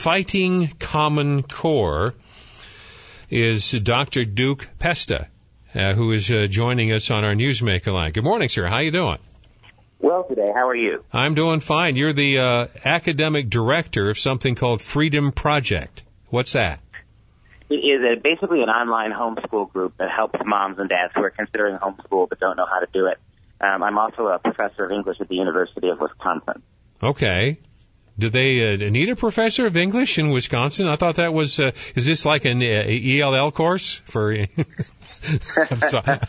Fighting Common Core is Dr. Duke Pesta, who is joining us on our Newsmaker line. Good morning, sir. How you doing? Well today. How are you? I'm doing fine. You're the academic director of something called FreedomProject. What's that? It is basically an online homeschool group that helps moms and dads who are considering homeschool but don't know how to do it. I'm also a professor of English at the University of Wisconsin. Okay. Do they need a professor of English in Wisconsin? I thought that was, is this like an ELL course for... I'm sorry.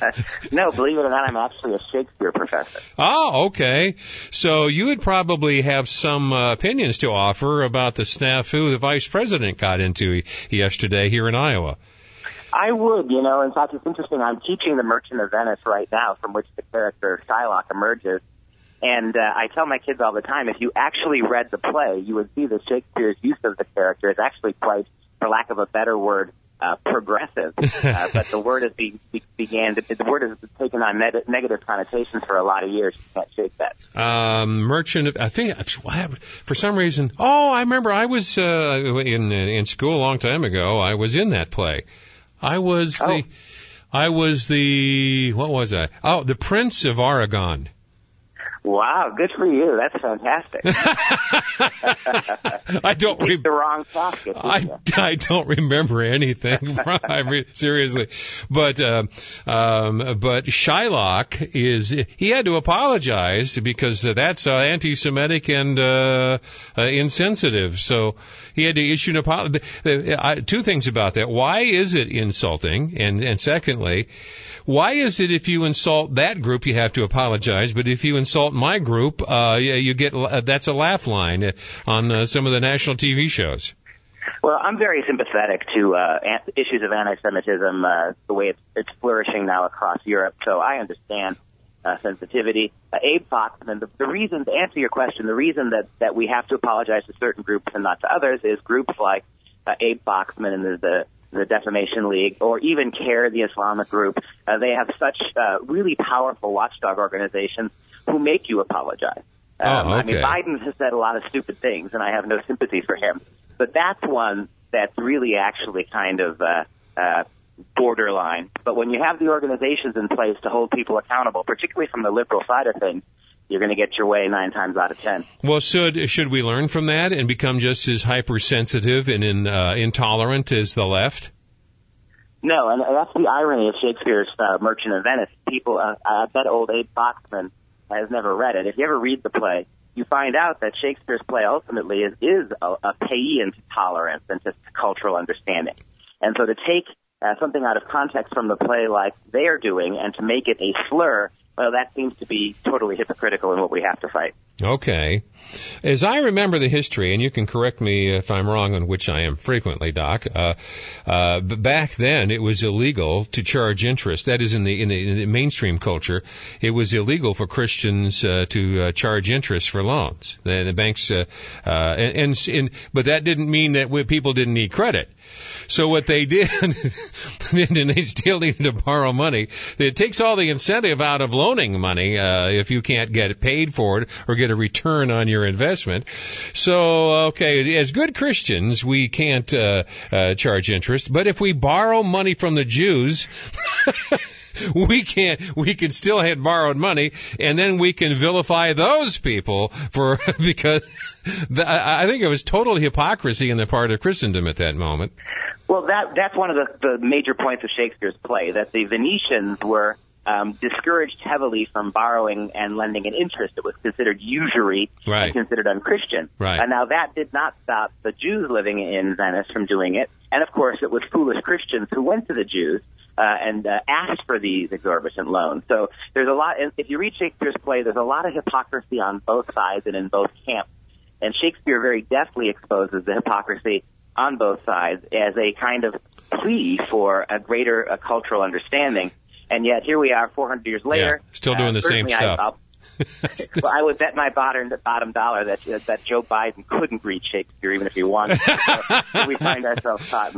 No, believe it or not, I'm actually a Shakespeare professor. Oh, okay. So you would probably have some opinions to offer about the snafu the vice president got into yesterday here in Iowa. I would, in fact, it's interesting. I'm teaching The Merchant of Venice right now, from which the character Shylock emerges. And I tell my kids all the time, if you actually read the play, you would see that Shakespeare's use of the character is actually quite, for lack of a better word, progressive. But the word has the word has taken on negative connotations for a lot of years. You can't shake that. Merchant of, I think, for some reason, I remember I was in school a long time ago. I was in that play. I was the, what was I? Oh, the Prince of Aragon. Wow, good for you. That's fantastic. I don't the wrong pocket. I don't remember anything. Seriously, but Shylock he had to apologize because that's anti-Semitic and insensitive. So he had to issue an apology. Two things about that: why is it insulting? And secondly, why is it if you insult that group you have to apologize, but if you insult my group, you get that's a laugh line on some of the national TV shows? Well, I'm very sympathetic to issues of anti-Semitism, the way it's flourishing now across Europe. So I understand sensitivity. Abe Foxman, the reason, to answer your question, the reason that we have to apologize to certain groups and not to others is groups like Abe Foxman and the Defamation League, or even CARE, the Islamic group. They have such really powerful watchdog organizations who make you apologize. Okay. I mean, Biden has said a lot of stupid things, and I have no sympathy for him. But that's one that's really actually kind of borderline. But when you have the organizations in place to hold people accountable, particularly from the liberal side of things, you're going to get your way 9 times out of 10. Well, should we learn from that and become just as hypersensitive and intolerant as the left? No, and that's the irony of Shakespeare's Merchant of Venice. People, I bet old Abe Foxman has never read it. If you ever read the play, you find out that Shakespeare's play ultimately is a paean to tolerance and to cultural understanding. And so to take something out of context from the play like they are doing and to make it a slur, well, that seems to be totally hypocritical in what we have to fight. Okay. As I remember the history, and you can correct me if I'm wrong, on which I am frequently, Doc, but back then it was illegal to charge interest. That is, in the mainstream culture, it was illegal for Christians to charge interest for loans. The banks, but that didn't mean that people didn't need credit. So what they did, and they still needed to borrow money, it takes all the incentive out of loaning money if you can't get it paid for it or get a return on your investment. So, okay, as good Christians, we can't charge interest, but if we borrow money from the Jews, we can still have borrowed money, and then we can vilify those people because I think it was total hypocrisy on the part of Christendom at that moment. Well, that's one of the major points of Shakespeare's play, that the Venetians were discouraged heavily from borrowing and lending at interest. It was considered usury and considered unchristian. Right. And now that did not stop the Jews living in Venice from doing it. And, of course, it was foolish Christians who went to the Jews and asked for these exorbitant loans. So there's a lot, if you read Shakespeare's play, there's a lot of hypocrisy on both sides and in both camps. And Shakespeare very deftly exposes the hypocrisy on both sides as a kind of plea for a greater cultural understanding. And yet here we are 400 years later. Yeah, still doing the same stuff. Well, I would bet my bottom dollar that Joe Biden couldn't read Shakespeare even if he wanted to. So we find ourselves caught in